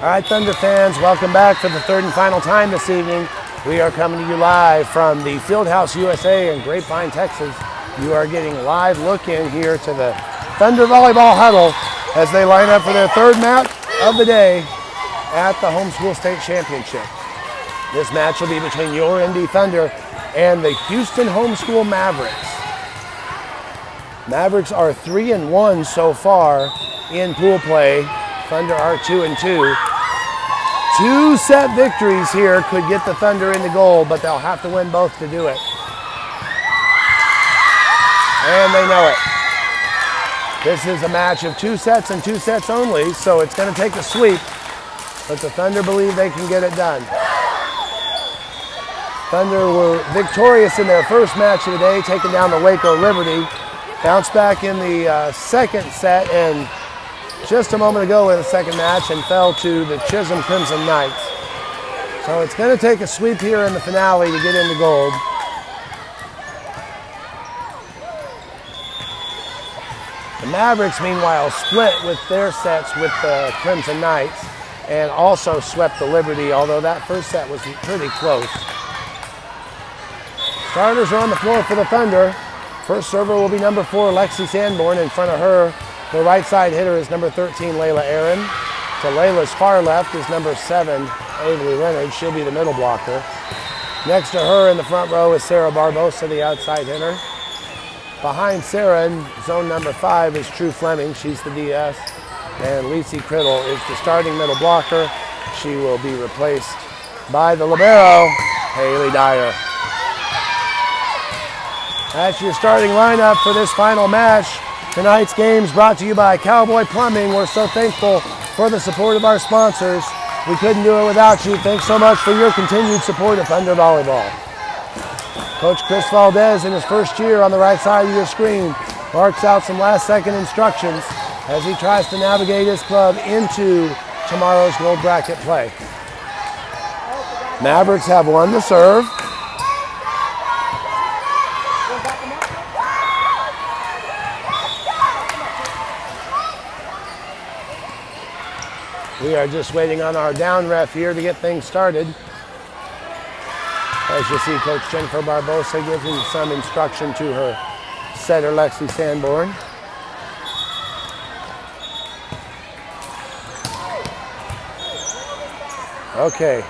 All right, Thunder fans, welcome back for the third and final time this evening. We are coming to you live from the Fieldhouse USA in Grapevine, Texas. You are getting live look in here to the Thunder Volleyball Huddle as they line up for their third match of the day at the Homeschool State Championship. This match will be between your ND Thunder and the Houston Homeschool Mavericks. Mavericks are 3-1 so far in pool play. Thunder are 2-2. Two set victories here could get the Thunder into gold, but they'll have to win both to do it. And they know it. This is a match of 2 sets and 2 sets only, so it's going to take a sweep, but the Thunder believe they can get it done. Thunder were victorious in their first match of the day, taking down the Waco Liberty. Bounced back in the second set and just a moment ago in the second match and fell to the Chisholm Crimson Knights. So it's going to take a sweep here in the finale to get into gold. The Mavericks, meanwhile, split with their sets with the Crimson Knights and also swept the Liberty, although that first set was pretty close. Starters are on the floor for the Thunder. First server will be number 4, Lexi Sanborn. In front of her, the right side hitter is number 13, Layla Aaron. To Layla's far left is number 7, Avery Leonard. She'll be the middle blocker. Next to her in the front row is Sarah Barbosa, the outside hitter. Behind Sarah in zone number 5 is True Fleming. She's the DS. And Lacey Criddle is the starting middle blocker. She will be replaced by the libero, Haley Dyer. That's your starting lineup for this final match. Tonight's game is brought to you by Cowboy Plumbing. We're so thankful for the support of our sponsors. We couldn't do it without you. Thanks so much for your continued support of Thunder Volleyball. Coach Chris Valdez, in his first year on the right side of your screen, marks out some last-second instructions as he tries to navigate his club into tomorrow's gold bracket play. Mavericks have won the serve. We are just waiting on our down ref here to get things started. As you see, Coach Jennifer Barbosa giving some instruction to her setter, Lexi Sanborn. Okay,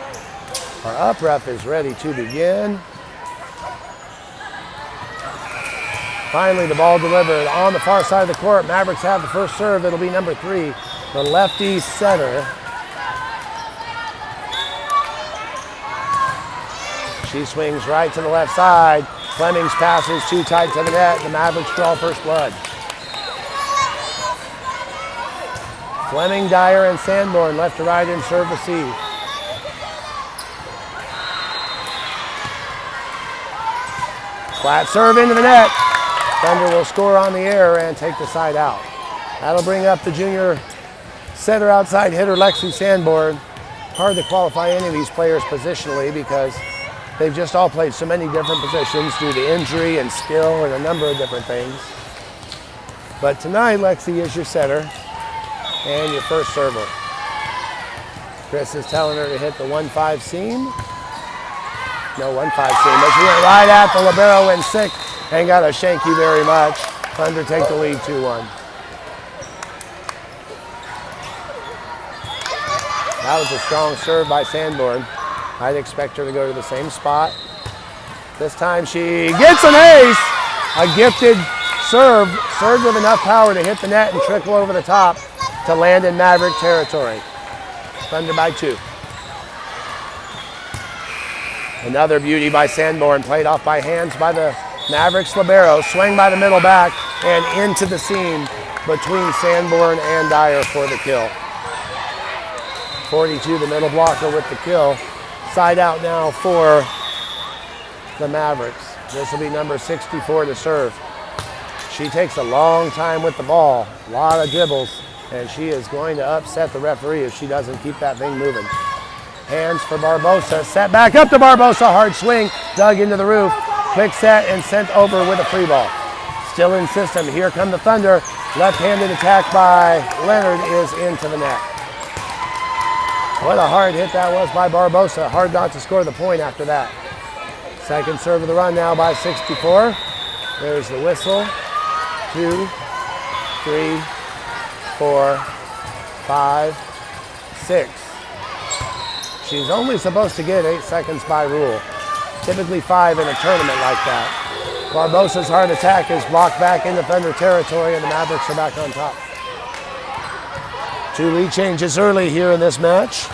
our up ref is ready to begin. Finally, the ball delivered on the far side of the court. Mavericks have the first serve. It'll be number 3. The lefty setter. She swings right to the left side. Fleming's pass is too tight to the net. The Mavericks draw first blood. Fleming, Dyer, and Sanborn left to right in serve receive. Flat serve into the net. Thunder will score on the air and take the side out. That'll bring up the junior setter outside hitter Lexi Sanborn. Hard to qualify any of these players positionally because they've just all played so many different positions due to injury and skill and a number of different things. But tonight, Lexi is your setter and your first server. Chris is telling her to hit the 1-5 seam. No 1-5 seam, but she went right at the libero in 6. Ain't got to shank you very much. Thunder take the lead 2-1. That was a strong serve by Sanborn. I'd expect her to go to the same spot. This time she gets an ace. A gifted serve. Served with enough power to hit the net and trickle over the top to land in Maverick territory. Thunder by 2. Another beauty by Sanborn, played off by hands by the Mavericks libero. Swing by the middle back and into the seam between Sanborn and Dyer for the kill. 42, the middle blocker with the kill. Side out now for the Mavericks. This will be number 64 to serve. She takes a long time with the ball, a lot of dribbles, and she is going to upset the referee if she doesn't keep that thing moving. Hands for Barbosa, set back up to Barbosa, hard swing, dug into the roof, quick set and sent over with a free ball. Still in system, here come the Thunder. Left-handed attack by Leonard is into the net. What a hard hit that was by Barbosa. Hard not to score the point after that. Second serve of the run now by 64. There's the whistle. 2, 3, 4, 5, 6. She's only supposed to get 8 seconds by rule. Typically 5 in a tournament like that. Barbosa's hard attack is blocked back into Thunder territory, and the Mavericks are back on top. 2 lead changes early here in this match.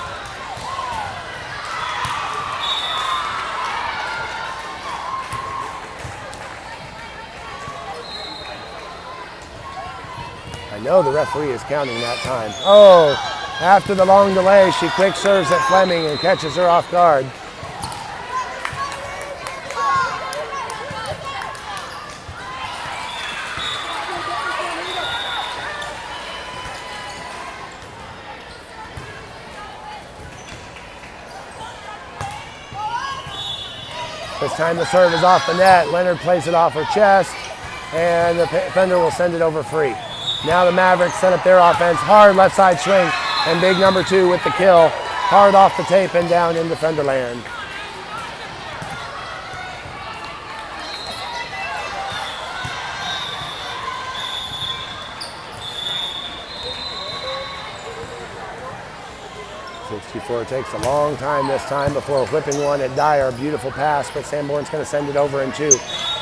I know the referee is counting that time. Oh, after the long delay, she quick serves at Fleming and catches her off guard. This time the serve is off the net. Leonard plays it off her chest, and the Thunder will send it over free. Now the Mavericks set up their offense. Hard left side swing, and big number 2 with the kill. Hard off the tape and down into Thunderland. '64 takes a long time this time before whipping one at Dyer. Beautiful pass, but Sanborn's going to send it over in 2.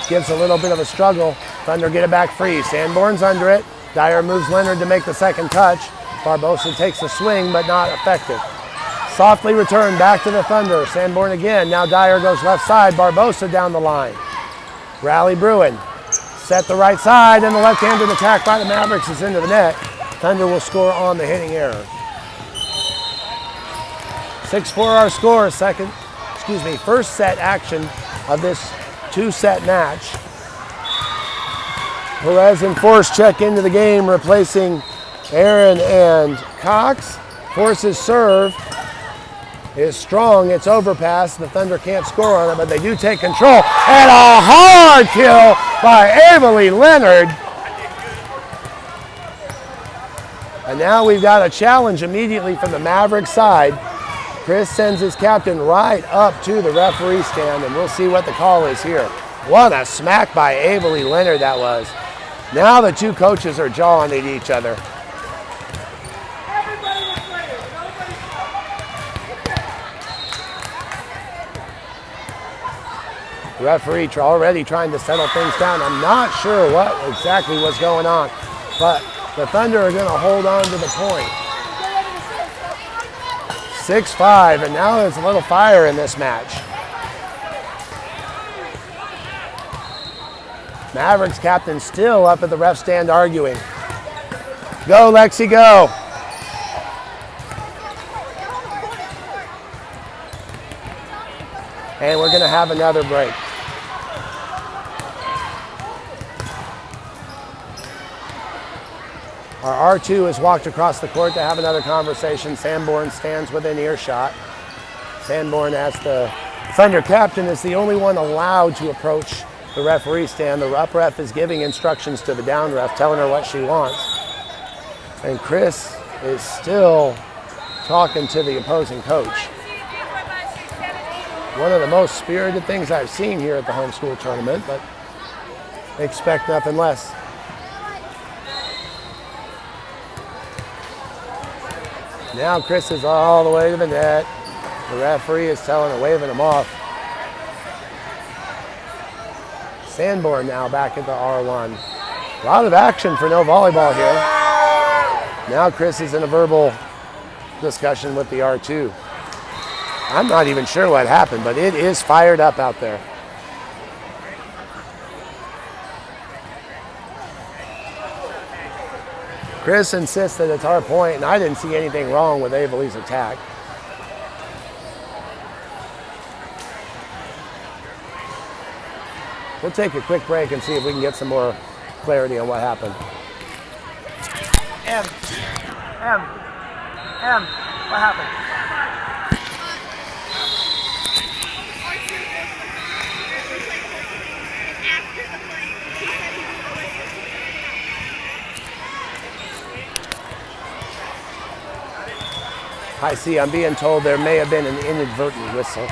Gives a little bit of a struggle. Thunder get it back free. Sanborn's under it. Dyer moves Leonard to make the second touch. Barbosa takes the swing, but not effective. Softly returned back to the Thunder. Sanborn again. Now Dyer goes left side. Barbosa down the line. Rally Bruin. Set the right side, and the left-handed attack by the Mavericks is into the net. Thunder will score on the hitting error. 6-4 our score. First set action of this 2-set match. Perez and Force check into the game, replacing Aaron and Cox. Force's serve is strong. It's overpass. The Thunder can't score on it, but they do take control. And a hard kill by Avery Leonard. And now we've got a challenge immediately from the Mavericks side. Chris sends his captain right up to the referee stand, and we'll see what the call is here. What a smack by Avery Leonard that was. Now the 2 coaches are jawing at each other. The referee already trying to settle things down. I'm not sure what exactly was going on, but the Thunder are going to hold on to the point. 6-5, and now there's a little fire in this match. Mavericks captain still up at the ref stand arguing. Go, Lexi, go. And we're going to have another break. Our R2 has walked across the court to have another conversation. Sanborn stands within earshot. Sanborn, as the Thunder captain, is the only one allowed to approach the referee stand. The up ref is giving instructions to the down ref, telling her what she wants. And Chris is still talking to the opposing coach. One of the most spirited things I've seen here at the homeschool tournament, but expect nothing less. Now Chris is all the way to the net. The referee is waving him off. Sanborn now back at the R1. A lot of action for no volleyball here. Now Chris is in a verbal discussion with the R2. I'm not even sure what happened, but it is fired up out there. Chris insists that it's our point, and I didn't see anything wrong with Avery's attack. We'll take a quick break and see if we can get some more clarity on what happened. M, what happened? I see, I'm being told there may have been an inadvertent whistle.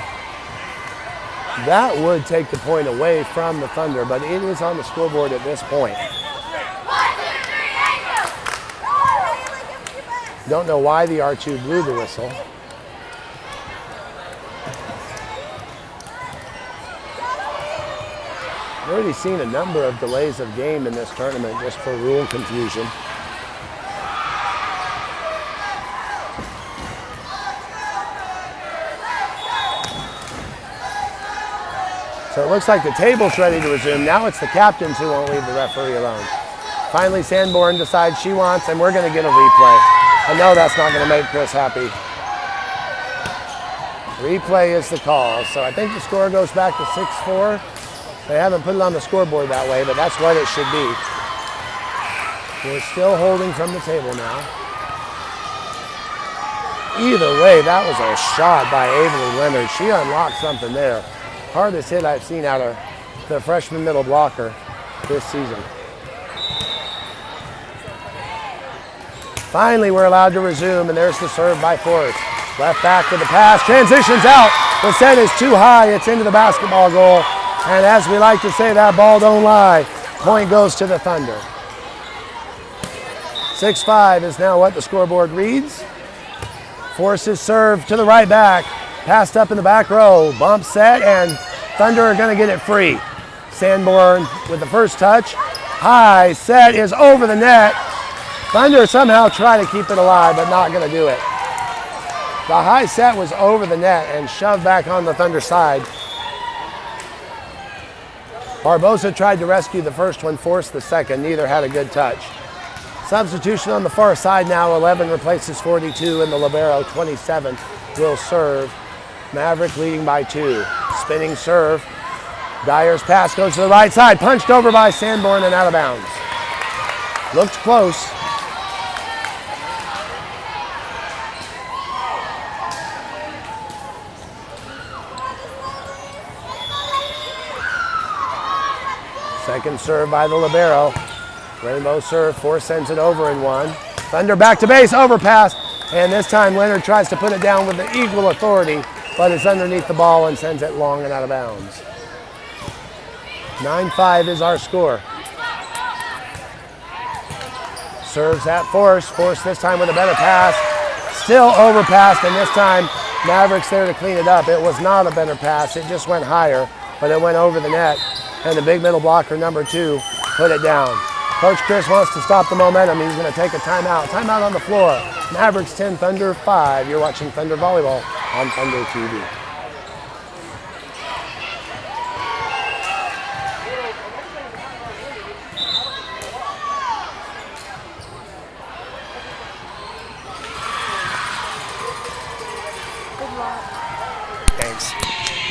That would take the point away from the Thunder, but it is on the scoreboard at this point. Don't know why the R2 blew the whistle. I've already seen a number of delays of game in this tournament just for rule confusion. So it looks like the table's ready to resume. Now it's the captains who won't leave the referee alone. Finally, Sanborn decides she wants, and we're going to get a replay. I know that's not going to make Chris happy. Replay is the call. So I think the score goes back to 6-4. They haven't put it on the scoreboard that way, but that's what it should be. We're still holding from the table now. Either way, that was a shot by Evelyn Leonard. She unlocked something there. Hardest hit I've seen out of the freshman middle blocker this season. Finally, we're allowed to resume, and there's the serve by Forrest. Left back with the pass, transitions out. The set is too high, it's into the basketball goal. And as we like to say, that ball don't lie. Point goes to the Thunder. 6-5 is now what the scoreboard reads. Forces serve to the right back. Passed up in the back row. Bump set, and Thunder are going to get it free. Sanborn with the first touch. High set is over the net. Thunder somehow try to keep it alive, but not going to do it. The high set was over the net and shoved back on the Thunder side. Barbosa tried to rescue the first one, forced the second. Neither had a good touch. Substitution on the far side now. 11 replaces 42, and the libero, 27, will serve. Maverick leading by 2. Spinning serve. Dyer's pass goes to the right side. Punched over by Sanborn and out of bounds. Looked close. Second serve by the libero. Rainbow serve, Force sends it over in 1. Thunder back to base, overpass, and this time Leonard tries to put it down with the equal authority, but it's underneath the ball and sends it long and out of bounds. 9-5 is our score. Serves at Force. Force this time with a better pass. Still overpassed, and this time Mavericks there to clean it up. It was not a better pass. It just went higher, but it went over the net. And the big middle blocker, number 2, put it down. Coach Chris wants to stop the momentum. He's going to take a timeout. Timeout on the floor. Mavericks 10, Thunder 5. You're watching Thunder Volleyball on Thunder TV. Thanks.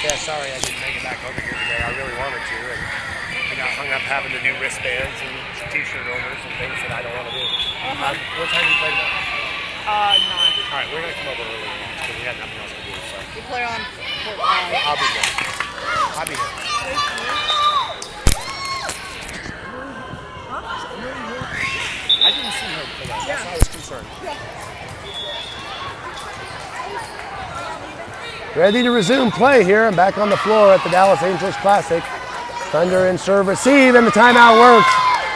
Yeah, sorry I didn't make it back over here today. I really wanted to, and I got hung up having to do wristbands and t-shirt orders and things that I don't want to do. What time do you play tonight? 9. All right, we're going to come over early because we had nothing else to do. So. We play on court 5. I'll be there. I'll be here. I didn't see her play that. That's why I was concerned. Ready to resume play here and back on the floor at the Dallas Angels Classic. Thunder in serve receive, and the timeout works.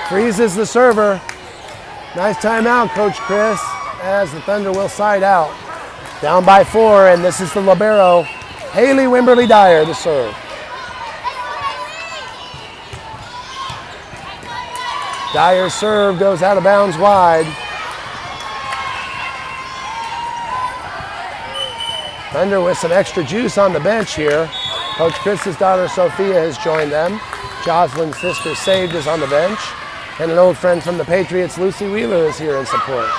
Freezes the server. Nice timeout, Coach Chris, as the Thunder will side out. Down by 4, and this is the libero, Haley Wimberly Dyer, to serve. Dyer's serve goes out of bounds wide. Thunder with some extra juice on the bench here. Coach Chris's daughter Sophia has joined them. Jocelyn's sister Saved is on the bench. And an old friend from the Patriots, Lucy Wheeler, is here in support.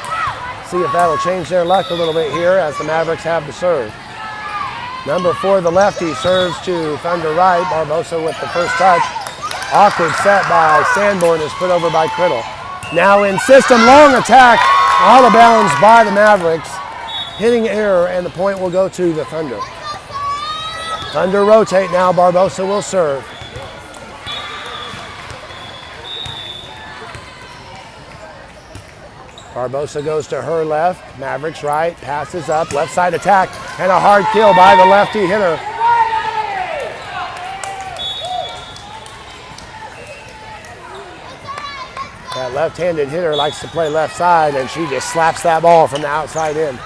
See if that'll change their luck a little bit here as the Mavericks have the serve. Number 4, the lefty, serves to Thunder right. Barbosa with the first touch. Awkward set by Sanborn is put over by Criddle. Now in system, long attack, out of bounds by the Mavericks. Hitting error, and the point will go to the Thunder. Thunder rotate now. Barbosa will serve. Barbosa goes to her left. Mavericks right. Passes up. Left side attack. And a hard kill by the lefty hitter. That left-handed hitter likes to play left side, and she just slaps that ball from the outside in.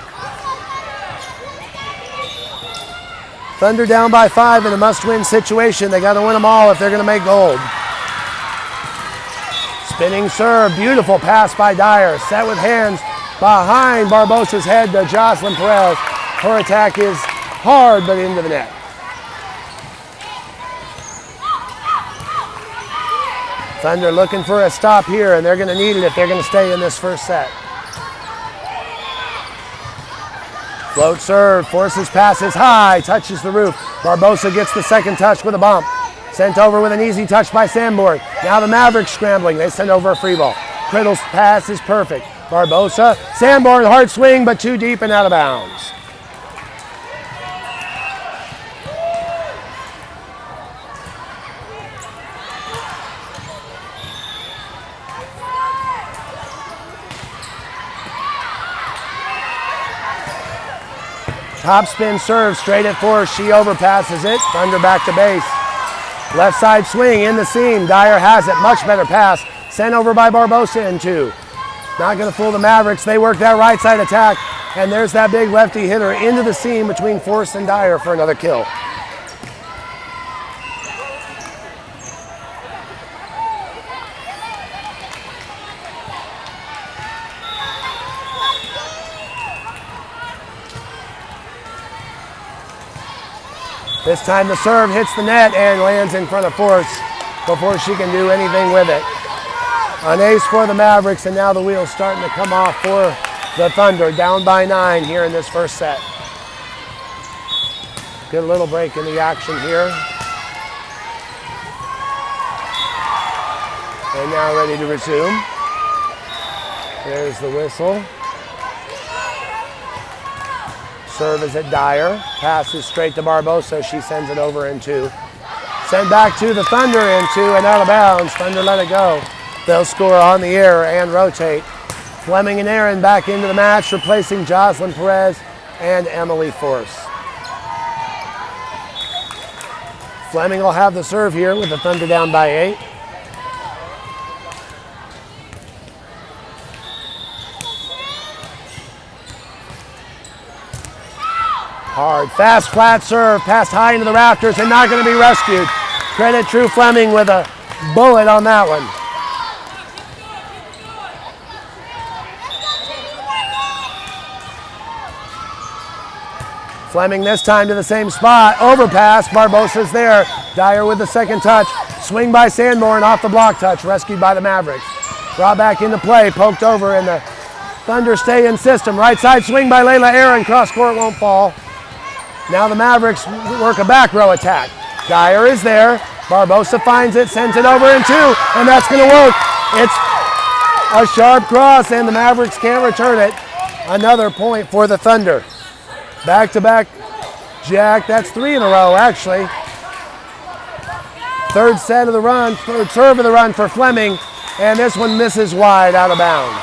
Thunder down by 5 in a must-win situation. They got to win them all if they're going to make gold. Spinning serve, beautiful pass by Dyer. Set with hands behind Barbosa's head to Jocelyn Perez. Her attack is hard, but into the net. Thunder looking for a stop here, and they're going to need it if they're going to stay in this first set. Float serve, forces passes high, touches the roof. Barbosa gets the second touch with a bump. Sent over with an easy touch by Sanborn. Now the Mavericks scrambling. They send over a free ball. Criddle's pass is perfect. Barbosa, Sanborn, hard swing, but too deep and out of bounds. Top spin serve, straight at 4. She overpasses it. Thunder back to base. Left side swing in the seam. Dyer has it. Much better pass. Sent over by Barbosa in 2. Not going to fool the Mavericks. They work that right side attack. And there's that big lefty hitter into the seam between Force and Dyer for another kill. This time the serve hits the net and lands in front of Force before she can do anything with it. An ace for the Mavericks, and now the wheels starting to come off for the Thunder, down by 9 here in this first set. Good little break in the action here. And now ready to resume. There's the whistle. Serve is at Dyer. Passes straight to Barbosa. She sends it over in 2. Sent back to the Thunder in 2 and out of bounds. Thunder let it go. They'll score on the air and rotate. Fleming and Aaron back into the match, replacing Jocelyn Perez and Emily Force. Fleming will have the serve here with the Thunder down by 8. Hard, fast, flat serve, passed high into the rafters and not going to be rescued. Credit True Fleming with a bullet on that one. Fleming this time to the same spot. Overpass, Barbosa's there. Dyer with the second touch. Swing by Sanborn off the block touch, rescued by the Mavericks. Brought back into play, poked over, and the Thunder stay in system. Right side swing by Layla Aaron, cross court won't fall. Now the Mavericks work a back row attack. Dyer is there. Barbosa finds it, sends it over in 2, and that's going to work. It's a sharp cross, and the Mavericks can't return it. Another point for the Thunder. Back-to-back jack. That's 3 in a row, actually. Third set of the run, third serve of the run for Fleming, and this one misses wide out of bounds.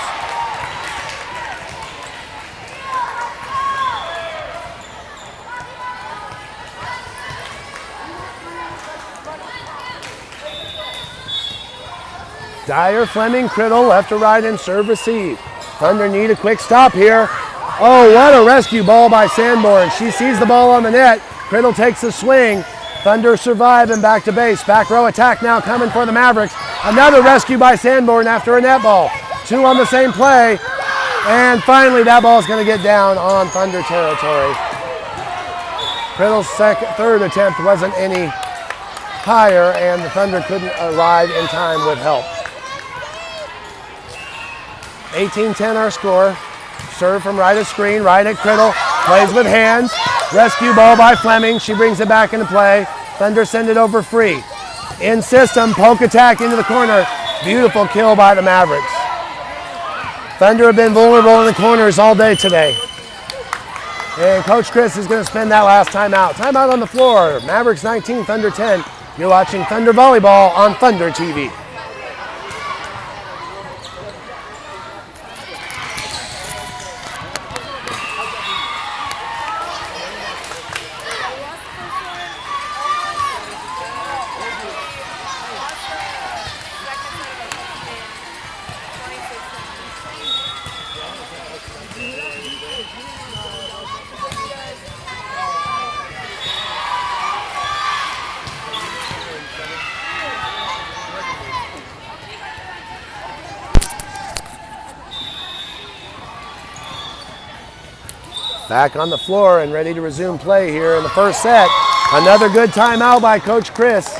Dyer, Fleming, Criddle, left to right and serve receive. Thunder need a quick stop here. Oh, what a rescue ball by Sanborn. She sees the ball on the net. Criddle takes the swing. Thunder survive and back to base. Back row attack now coming for the Mavericks. Another rescue by Sanborn after a net ball. 2 on the same play. And finally that ball is going to get down on Thunder territory. Criddle's third attempt wasn't any higher, and the Thunder couldn't arrive in time with help. 18-10 our score. Serve from right of screen, right at Criddle. Plays with hands. Rescue ball by Fleming. She brings it back into play. Thunder send it over free. In system, poke attack into the corner. Beautiful kill by the Mavericks. Thunder have been vulnerable in the corners all day today. And Coach Chris is going to spend that last timeout. Timeout on the floor. Mavericks 19, Thunder 10. You're watching Thunder Volleyball on Thunder TV. Back on the floor and ready to resume play here in the first set. Another good timeout by Coach Chris.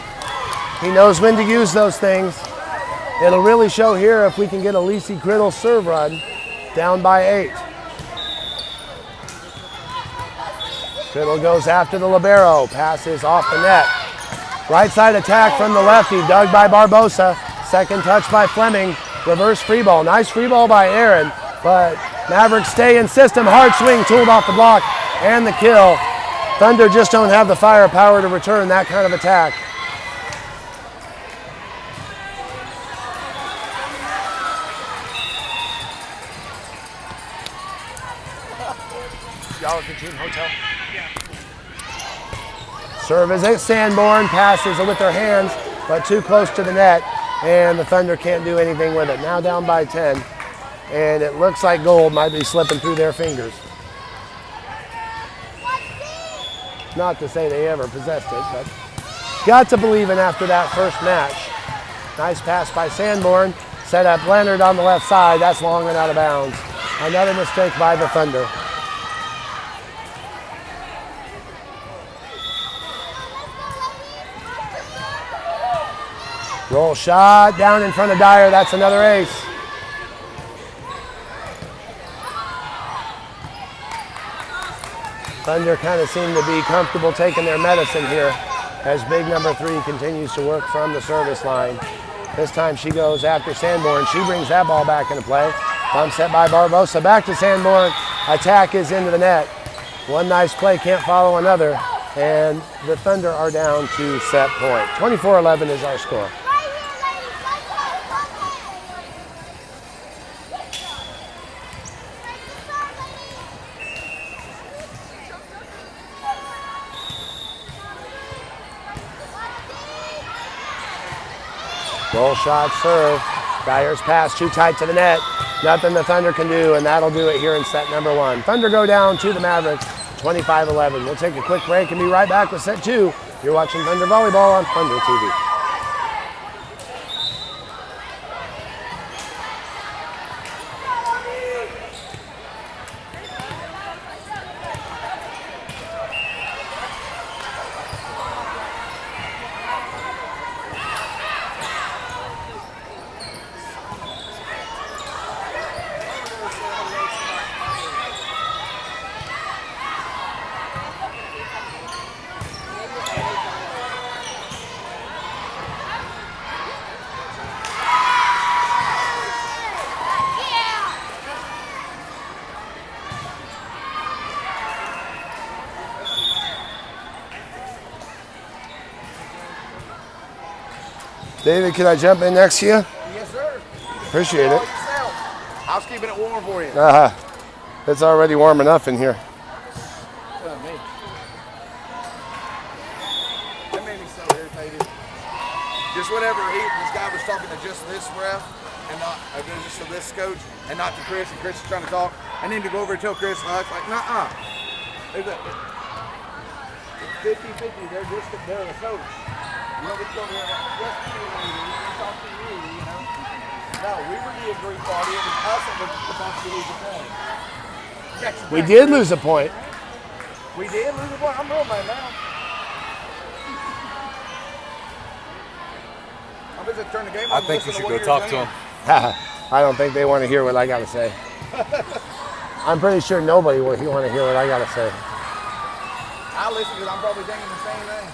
He knows when to use those things. It'll really show here if we can get a Lacey Criddle serve run down by 8. Criddle goes after the libero, passes off the net. Right side attack from the lefty, dug by Barbosa. Second touch by Fleming. Reverse free ball. Nice free ball by Aaron, but Mavericks stay in system. Hard swing, tooled off the block, and the kill. Thunder just don't have the firepower to return that kind of attack. Y'all at the team hotel? Serve is at Sanborn, passes with their hands, but too close to the net, and the Thunder can't do anything with it. Now down by 10, and it looks like gold might be slipping through their fingers. Not to say they ever possessed it, but got to believe in after that first match. Nice pass by Sanborn, set up Leonard on the left side. That's long and out of bounds. Another mistake by the Thunder. Roll shot down in front of Dyer. That's another ace. Thunder kind of seem to be comfortable taking their medicine here as big number 3 continues to work from the service line. This time she goes after Sanborn. She brings that ball back into play. Bump set by Barbosa. Back to Sanborn. Attack is into the net. One nice play can't follow another. And the Thunder are down to set point. 24-11 is our score. Roll shot, serve. Dyer's pass too tight to the net. Nothing the Thunder can do, and that'll do it here in set number 1. Thunder go down to the Mavericks, 25-11. We'll take a quick break and be right back with set 2. You're watching Thunder Volleyball on Thunder TV. David, can I jump in next to you? Yes, sir. Appreciate it. I was keeping it warm for you. It's already warm enough in here. That made me so irritated. Just whenever this guy was talking to just this ref and not just to this coach and not to Chris, and Chris is trying to talk, and then to go over and tell Chris, it's like, nuh-uh. It's 50-50. They're a coach. You don't get to go over here and just talk to you, you know. No, we were the agreed party. It was us that was supposed to lose a point. We did lose a point. We did lose a point. I'm real mad now. I'm just turn the game on. I think you should go talk to him. I don't think they want to hear what I got to say. I'm pretty sure nobody will want to hear what I got to say. I listen because I'm probably thinking the same thing.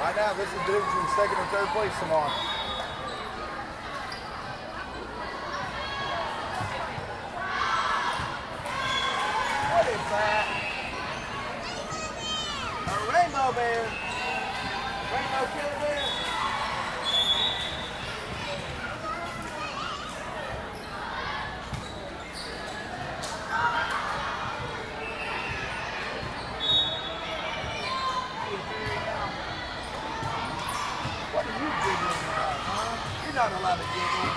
Right now, this is the difference between second and third place tomorrow. What is that? A rainbow bear. Rainbow killer bear. What are you giggling about, huh? You're not allowed to giggle.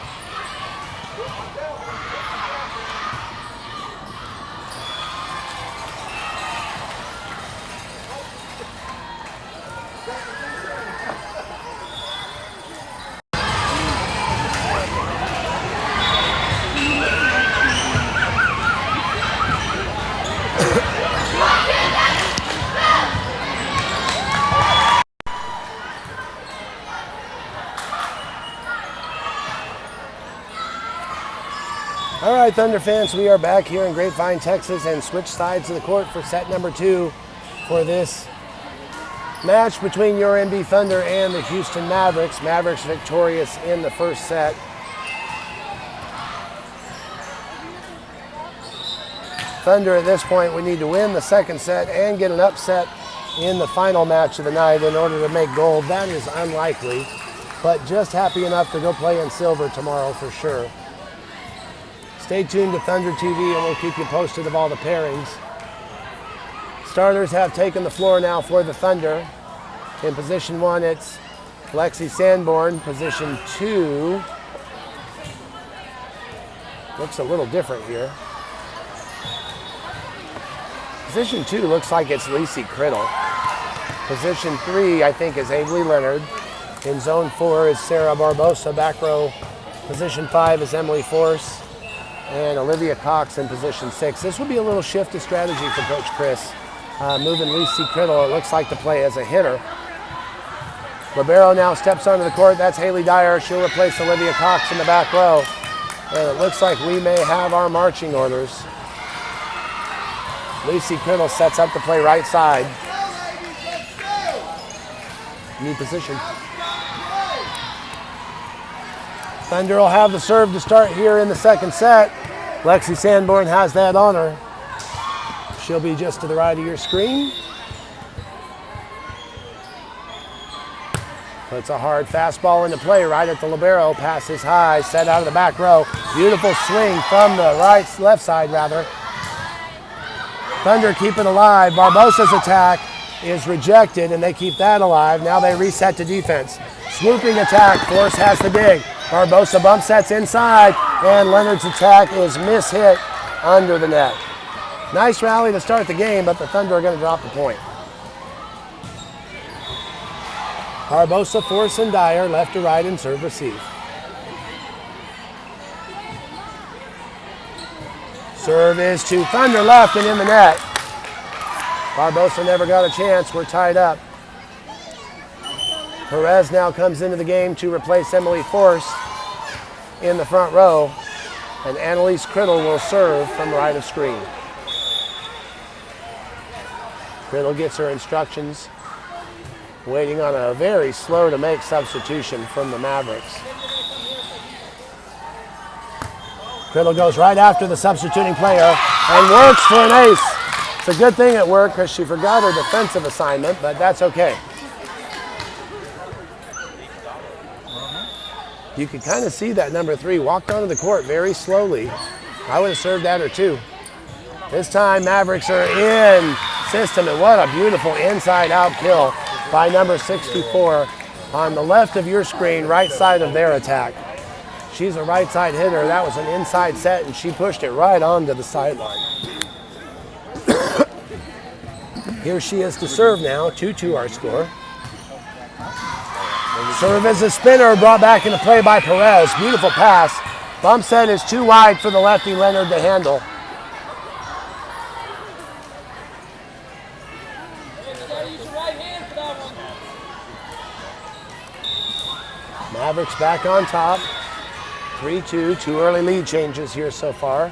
right, Thunder fans, we are back here in Grapevine, Texas, and switch sides of the court for set number 2 for this match between your NB Thunder and the Houston Mavericks. Mavericks victorious in the first set. Thunder at this point, we need to win the second set and get an upset in the final match of the night in order to make gold. That is unlikely, but just happy enough to go play in silver tomorrow for sure. Stay tuned to Thunder TV and we'll keep you posted of all the pairings. Starters have taken the floor now for the Thunder. In position 1, it's Lexi Sanborn. Position 2 looks a little different here. Position 2 looks like it's Lacey Criddle. Position 3, I think, is Avery Leonard. In zone 4 is Sarah Barbosa. Back row, position 5 is Emily Force. And Olivia Cox in position 6. This would be a little shift of strategy for Coach Chris. Moving Lacey Criddle, it looks like, to play as a hitter. Libero now steps onto the court. That's Haley Dyer. She'll replace Olivia Cox in the back row. And it looks like we may have our marching orders. Lacey Criddle sets up to play right side. New position. Thunder will have the serve to start here in the second set. Lexi Sanborn has that on her. She'll be just to the right of your screen. Puts a hard fastball into play right at the libero. Passes high, set out of the back row. Beautiful swing from the left side rather. Thunder keep it alive. Barbosa's attack is rejected and they keep that alive. Now they reset to defense. Swooping attack, Force has the dig. Barbosa bump sets inside, and Leonard's attack is mishit under the net. Nice rally to start the game, but the Thunder are going to drop the point. Barbosa, Force, and Dyer left to right and serve receive. Serve is to Thunder left and in the net. Barbosa never got a chance. We're tied up. Perez now comes into the game to replace Emily Force in the front row, and Annalise Criddle will serve from right of screen. Criddle gets her instructions, waiting on a very slow to make substitution from the Mavericks. Criddle goes right after the substituting player and works for an ace. It's a good thing it worked because she forgot her defensive assignment, but that's okay. You can kind of see that number 3 walked onto the court very slowly. I would have served at her too. This time Mavericks are in system, and what a beautiful inside out kill by number 64 on the left of your screen, right side of their attack. She's a right side hitter. That was an inside set and she pushed it right onto the sideline. Here she is to serve now, 2-2 our score. Serve as a spinner, brought back into play by Perez. Beautiful pass. Bump set is too wide for the lefty Leonard to handle. Mavericks back on top. 3-2, 2 early lead changes here so far.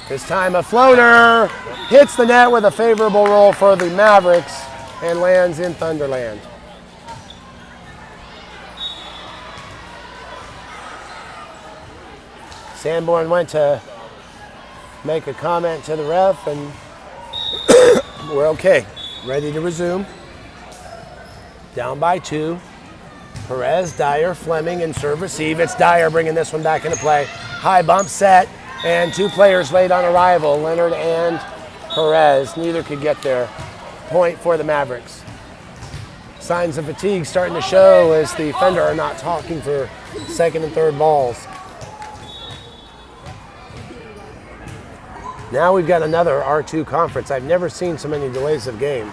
This time a floater hits the net with a favorable roll for the Mavericks and lands in Thunderland. Sanborn went to make a comment to the ref, and we're okay. Ready to resume. Down by 2. Perez, Dyer, Fleming, and serve receive. It's Dyer bringing this one back into play. High bump set, and 2 players late on arrival, Leonard and Perez. Neither could get there. Point for the Mavericks. Signs of fatigue starting to show as the Thunder are not talking for second and third balls. Now we've got another R2 conference. I've never seen so many delays of game.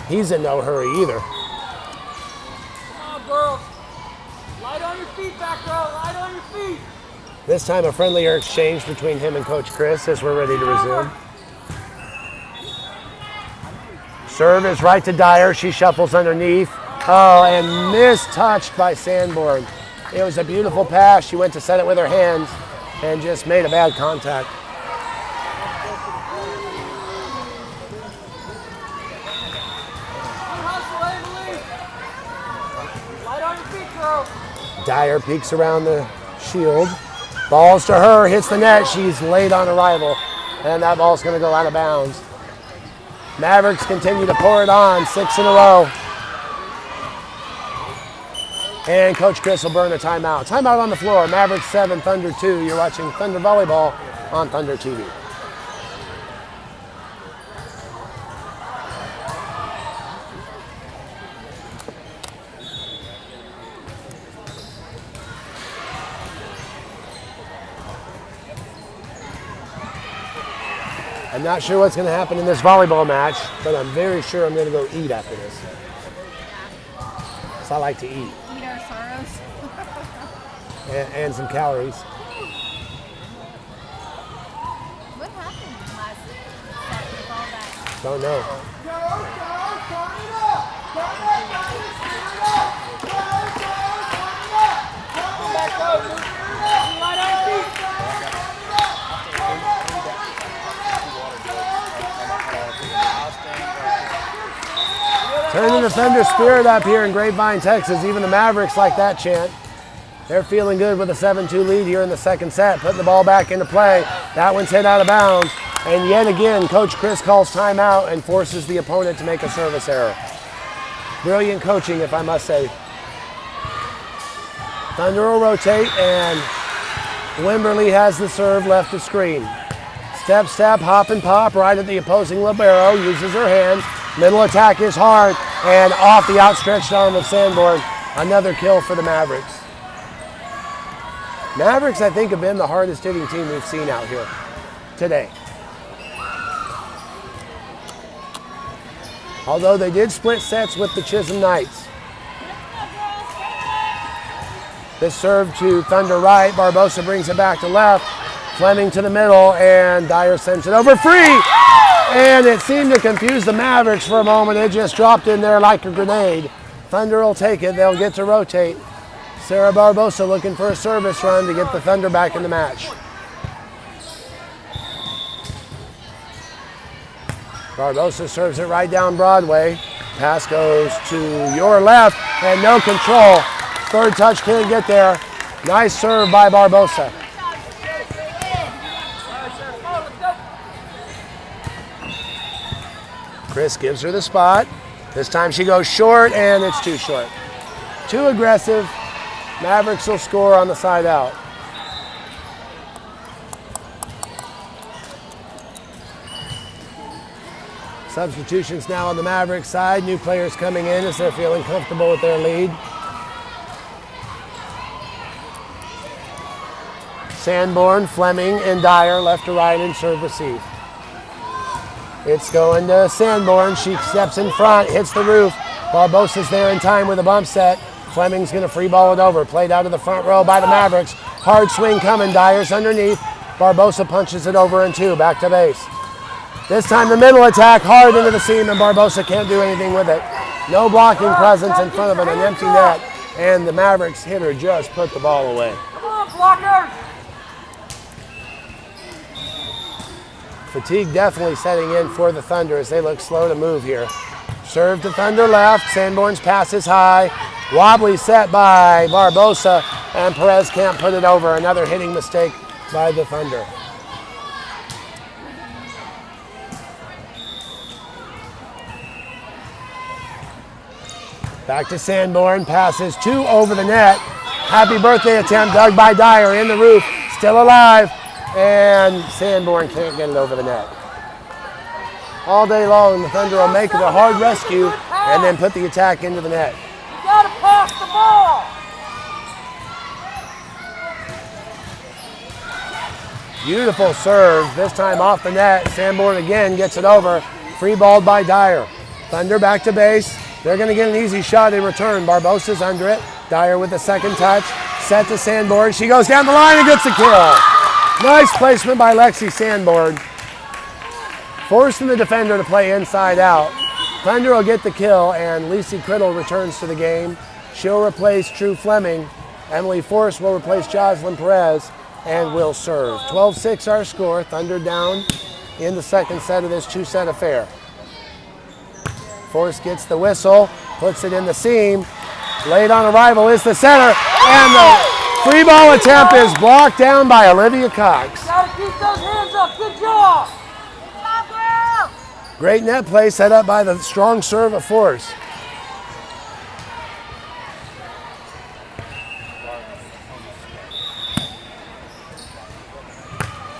He's in no hurry either. Come on, girls. Light on your feet, back row. Light on your feet. This time a friendlier exchange between him and Coach Chris as we're ready to resume. Serve is right to Dyer. She shuffles underneath. Oh, and mistouched by Sanborn. It was a beautiful pass. She went to set it with her hands and just made a bad contact. Dyer peeks around the shield. Balls to her, hits the net. She's late on arrival, and that ball's going to go out of bounds. Mavericks continue to pour it on, 6 in a row. And Coach Chris will burn a timeout. Timeout on the floor. Mavericks 7, Thunder 2. You're watching Thunder Volleyball on Thunder TV. I'm not sure what's going to happen in this volleyball match, but I'm very sure I'm going to go eat after this. So I like to eat. Eat our sorrows. and some calories. What happened last set with all that? Don't know. Turning the Thunder spirit up here in Grapevine, Texas. Even the Mavericks like that chant. They're feeling good with a 7-2 lead here in the second set. Putting the ball back into play. That one's hit out of bounds. And yet again, Coach Chris calls timeout and forces the opponent to make a service error. Brilliant coaching, if I must say. Thunder will rotate, and Wimberly has the serve left of screen. Step, step, hop and pop right at the opposing libero. Uses her hands. Middle attack is hard, and off the outstretched arm of Sanborn. Another kill for the Mavericks. Mavericks, I think, have been the hardest hitting team we've seen out here today. Although they did split sets with the Chisholm Knights. This serve to Thunder right. Barbosa brings it back to left. Fleming to the middle, and Dyer sends it over free. And it seemed to confuse the Mavericks for a moment. It just dropped in there like a grenade. Thunder will take it. They'll get to rotate. Sarah Barbosa looking for a service run to get the Thunder back in the match. Barbosa serves it right down Broadway. Pass goes to your left, and no control. Third touch can't get there. Nice serve by Barbosa. Chris gives her the spot. This time she goes short, and it's too short. Too aggressive. Mavericks will score on the side out. Substitutions now on the Mavericks side. New players coming in as they're feeling comfortable with their lead. Sanborn, Fleming, and Dyer left to right in serve receive. It's going to Sanborn. She steps in front, hits the roof. Barbosa's there in time with a bump set. Fleming's going to free ball it over. Played out of the front row by the Mavericks. Hard swing coming. Dyer's underneath. Barbosa punches it over in two. Back to base. This time the middle attack hard into the seam, and Barbosa can't do anything with it. No blocking presence in front of an empty net, and the Mavericks hitter just put the ball away. Come on, blockers! Fatigue definitely setting in for the Thunder as they look slow to move here. Serve to Thunder left. Sanborn's pass is high. Wobbly set by Barbosa, and Perez can't put it over. Another hitting mistake by the Thunder. Back to Sanborn. Passes two over the net. Happy birthday attempt dug by Dyer in the roof. Still alive. And Sanborn can't get it over the net. All day long, the Thunder will make it a hard rescue and then put the attack into the net. You gotta pass the ball! Beautiful serve, this time off the net. Sanborn again gets it over. Free balled by Dyer. Thunder back to base. They're going to get an easy shot in return. Barbosa's under it. Dyer with the second touch. Set to Sanborn. She goes down the line and gets the kill. Nice placement by Lexi Sanborn. Forcing the defender to play inside out. Thunder will get the kill, and Lacey Criddle returns to the game. She'll replace True Fleming, Emily Force will replace Jocelyn Perez and will serve. 12-6 our score. Thunder down in the second set of this two-set affair. Force gets the whistle, puts it in the seam. Late on arrival is the center, and the free ball attempt is blocked down by Olivia Cox. Gotta keep those hands up. Good job. Great net play set up by the strong serve of Force.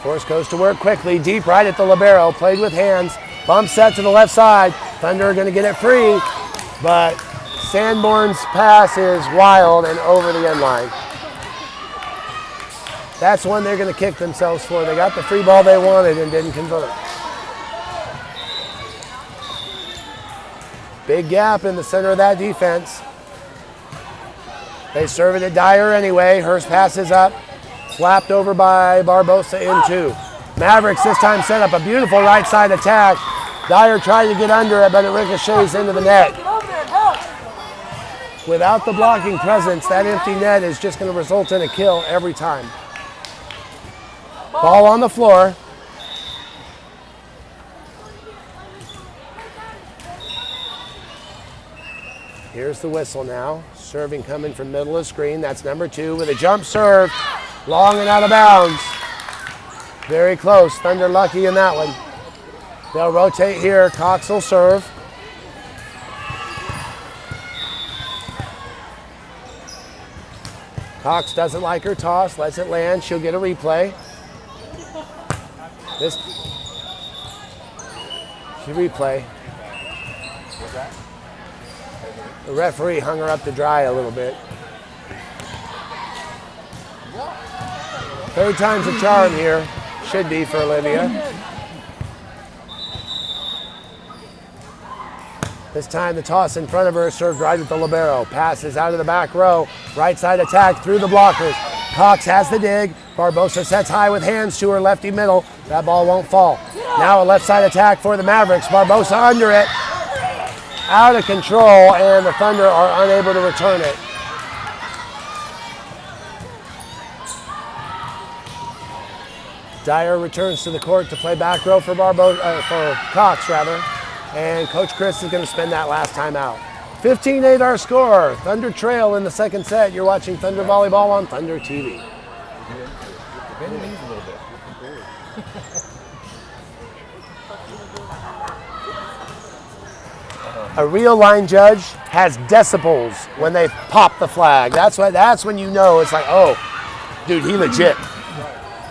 Force goes to work quickly, deep right at the libero, played with hands, bump set to the left side. Thunder are going to get it free, but Sanborn's pass is wild and over the end line. That's one they're going to kick themselves for. They got the free ball they wanted and didn't convert. Big gap in the center of that defense. They serve it at Dyer anyway. Hurst passes up. Slapped over by Barbosa in two. Mavericks this time set up a beautiful right side attack. Dyer tried to get under it, but it ricochets into the net. Without the blocking presence, that empty net is just going to result in a kill every time. Ball on the floor. Here's the whistle now. Serving coming from middle of the screen. That's number 2 with a jump serve. Long and out of bounds. Very close. Thunder lucky in that one. They'll rotate here. Cox will serve. Cox doesn't like her toss. Lets it land. She'll get a replay. This. She replay. What's that? The referee hung her up to dry a little bit. Third time's a charm here. Should be for Olivia. This time the toss in front of her served right at the libero. Passes out of the back row. Right side attack through the blockers. Cox has the dig. Barbosa sets high with hands to her lefty middle. That ball won't fall. Now a left side attack for the Mavericks. Barbosa under it. Out of control, and the Thunder are unable to return it. Dyer returns to the court to play back row for Cox, and Coach Chris is going to spend that last time out. 15-8 our score. Thunder trail in the second set. You're watching Thunder Volleyball on Thunder TV. A real line judge has decibels when they pop the flag. That's when you know it's like, oh, dude, he legit.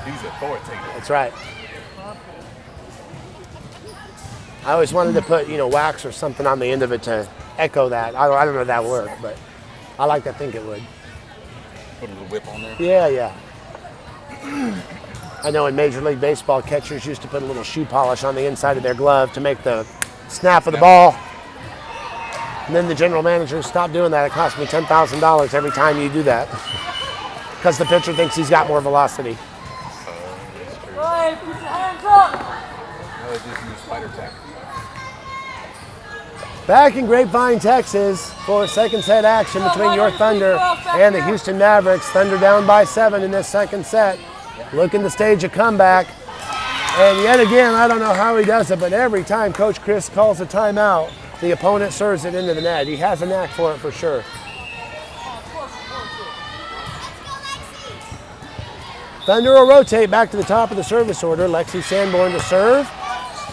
He's authoritative. That's right. I always wanted to put, wax or something on the end of it to echo that. I don't know if that would work, but I like to think it would. Put a little whip on there. Yeah. I know in Major League Baseball, catchers used to put a little shoe polish on the inside of their glove to make the snap of the ball. And then the general manager stopped doing that. It cost me $10,000 every time you do that. Because the pitcher thinks he's got more velocity. Hey, put your hands up. No, just use spider tack. Back in Grapevine, Texas for second set action between your Thunder and the Houston Mavericks. Thunder down by 7 in this second set. Looking to stage a comeback. And yet again, I don't know how he does it, but every time Coach Chris calls a timeout, the opponent serves it into the net. He has a knack for it for sure. Thunder will rotate back to the top of the service order. Lexi Sanborn to serve.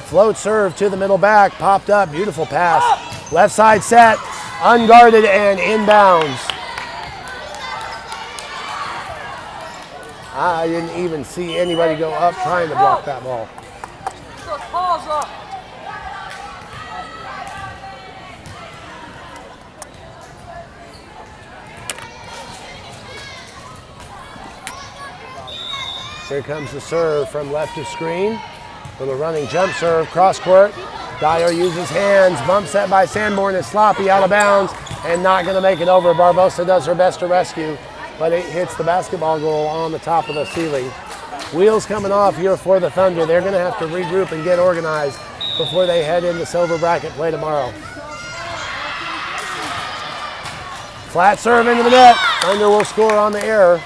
Float serve to the middle back. Popped up. Beautiful pass. Left side set. Unguarded and inbounds. I didn't even see anybody go up trying to block that ball. Pause up. Here comes the serve from left of screen. Little running jump serve, cross court. Dyer uses hands. Bump set by Sanborn is sloppy, out of bounds, and not going to make it over. Barbosa does her best to rescue, but it hits the basketball goal on the top of the ceiling. Wheels coming off here for the Thunder. They're going to have to regroup and get organized before they head into silver bracket play tomorrow. Flat serve into the net. Thunder will score on the error.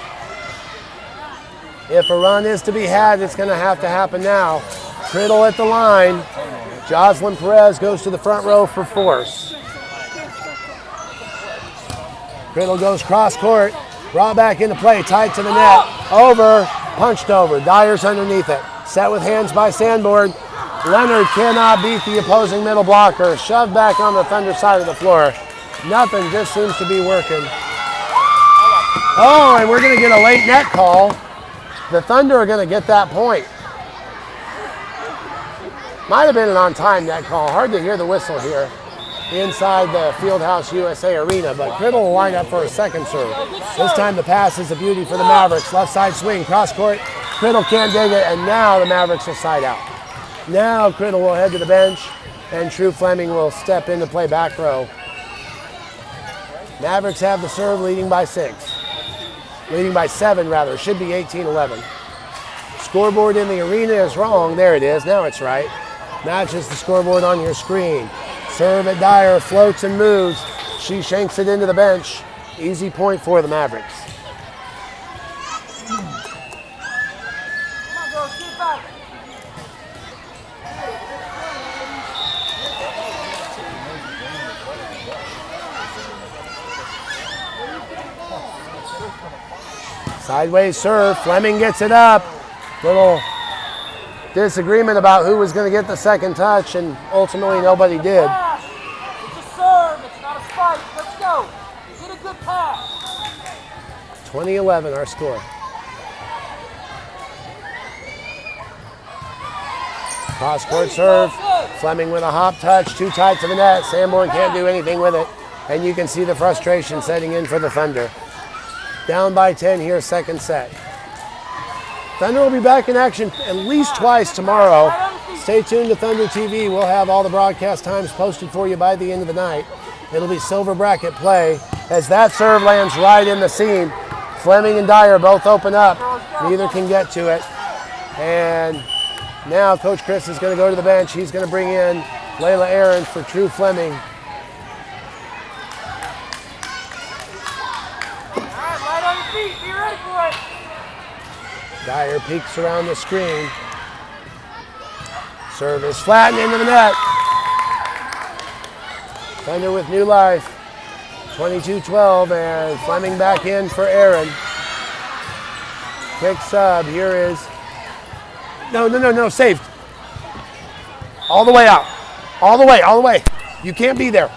If a run is to be had, it's going to happen now. Criddle at the line. Jocelyn Perez goes to the front row for force. Criddle goes cross court. Brought back into play. Tight to the net. Over. Punched over. Dyer's underneath it. Set with hands by Sanborn. Leonard cannot beat the opposing middle blocker. Shoved back on the Thunder side of the floor. Nothing just seems to be working. Oh, and we're going to get a late net call. The Thunder are going to get that point. Might have been an on-time net call. Hard to hear the whistle here inside the Fieldhouse USA Arena, but Criddle will line up for a second serve. This time the pass is a beauty for the Mavericks. Left side swing, cross court. Criddle can't dig it, and now the Mavericks will side out. Now Criddle will head to the bench, and True Fleming will step in to play back row. Mavericks have the serve, leading by 6. Leading by 7, rather. Should be 18-11. Scoreboard in the arena is wrong. There it is. Now it's right. Matches the scoreboard on your screen. Serve at Dyer. Floats and moves. She shanks it into the bench. Easy point for the Mavericks. Come on, girls. Get back. Sideways serve. Fleming gets it up. Little disagreement about who was going to get the second touch, and ultimately nobody did. Pass. It's a serve. It's not a spike. Let's go. Get a good pass. 20-11 our score. Cross court serve. Fleming with a hop touch. Too tight to the net. Sanborn can't do anything with it. And you can see the frustration setting in for the Thunder. Down by 10 here, second set. Thunder will be back in action at least twice tomorrow. Stay tuned to Thunder TV. We'll have all the broadcast times posted for you by the end of the night. It'll be silver bracket play as that serve lands right in the seam. Fleming and Dyer both open up. Neither can get to it. And now Coach Chris is going to go to the bench. He's going to bring in Layla Aaron for True Fleming. Be ready for it. Dyer peeks around the screen. Serve is flattened into the net. Thunder with new life. 22-12, and Fleming back in for Aaron. Quick sub. Here is. No. Saved. All the way out. All the way. You can't be there.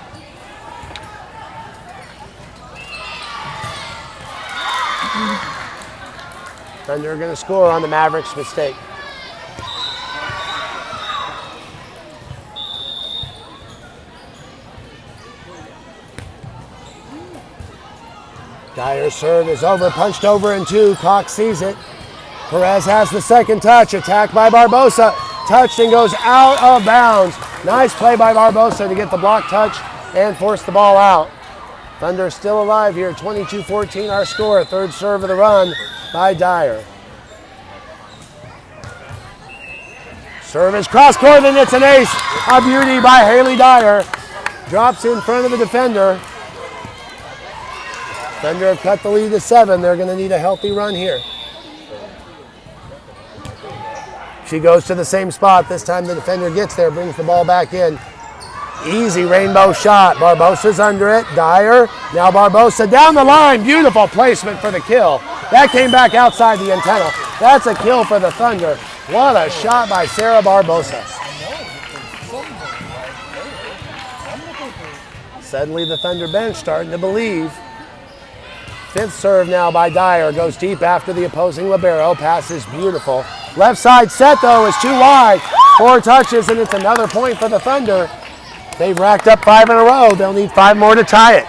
Thunder are going to score on the Mavericks' mistake. Dyer's serve is over, punched over in 2. Cox sees it. Perez has the second touch. Attacked by Barbosa. Touched and goes out of bounds. Nice play by Barbosa to get the block touch and force the ball out. Thunder still alive here. 22-14 our score. Third serve of the run by Dyer. Service cross court, and it's an ace. A beauty by Haley Dyer. Drops in front of the defender. Thunder have cut the lead to 7. They're going to need a healthy run here. She goes to the same spot. This time the defender gets there, brings the ball back in. Easy rainbow shot. Barbosa's under it. Dyer. Now Barbosa down the line. Beautiful placement for the kill. That came back outside the antenna. That's a kill for the Thunder. What a shot by Sarah Barbosa. Suddenly the Thunder bench starting to believe. Fifth serve now by Dyer. Goes deep after the opposing libero. Pass is beautiful. Left side set though is too wide. 4 touches, and it's another point for the Thunder. They've racked up 5 in a row. They'll need 5 more to tie it.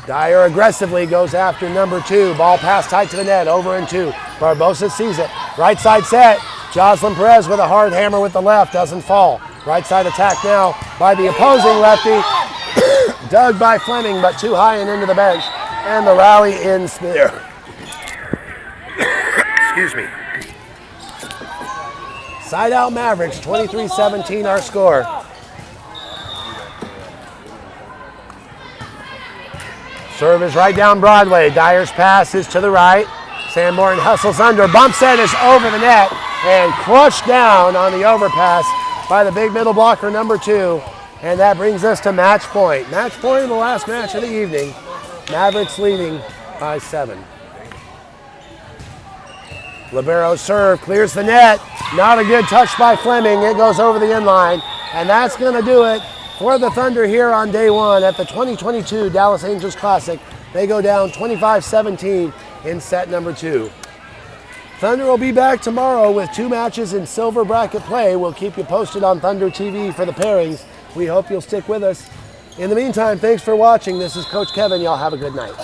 Dyer aggressively goes after number 2. Ball pass tight to the net, over in 2. Barbosa sees it. Right side set. Jocelyn Perez with a hard hammer with the left, doesn't fall. Right side attack now by the opposing lefty. Dug by Fleming, but too high and into the bench. And the rally ends there. Excuse me. Side out Mavericks, 23-17 our score. Serve is right down Broadway. Dyer's pass is to the right. Sanborn hustles under. Bumps it, is over the net and crushed down on the overpass by the big middle blocker, number 2. And that brings us to match point. Match point in the last match of the evening. Mavericks leading by 7. Libero serve, clears the net. Not a good touch by Fleming. It goes over the inline. And that's going to do it for the Thunder here on day 1 at the 2022 Dallas Angels Classic. They go down 25-17 in set number 2. Thunder will be back tomorrow with 2 matches in silver bracket play. We'll keep you posted on Thunder TV for the pairings. We hope you'll stick with us. In the meantime, thanks for watching. This is Coach Kevin. Y'all have a good night.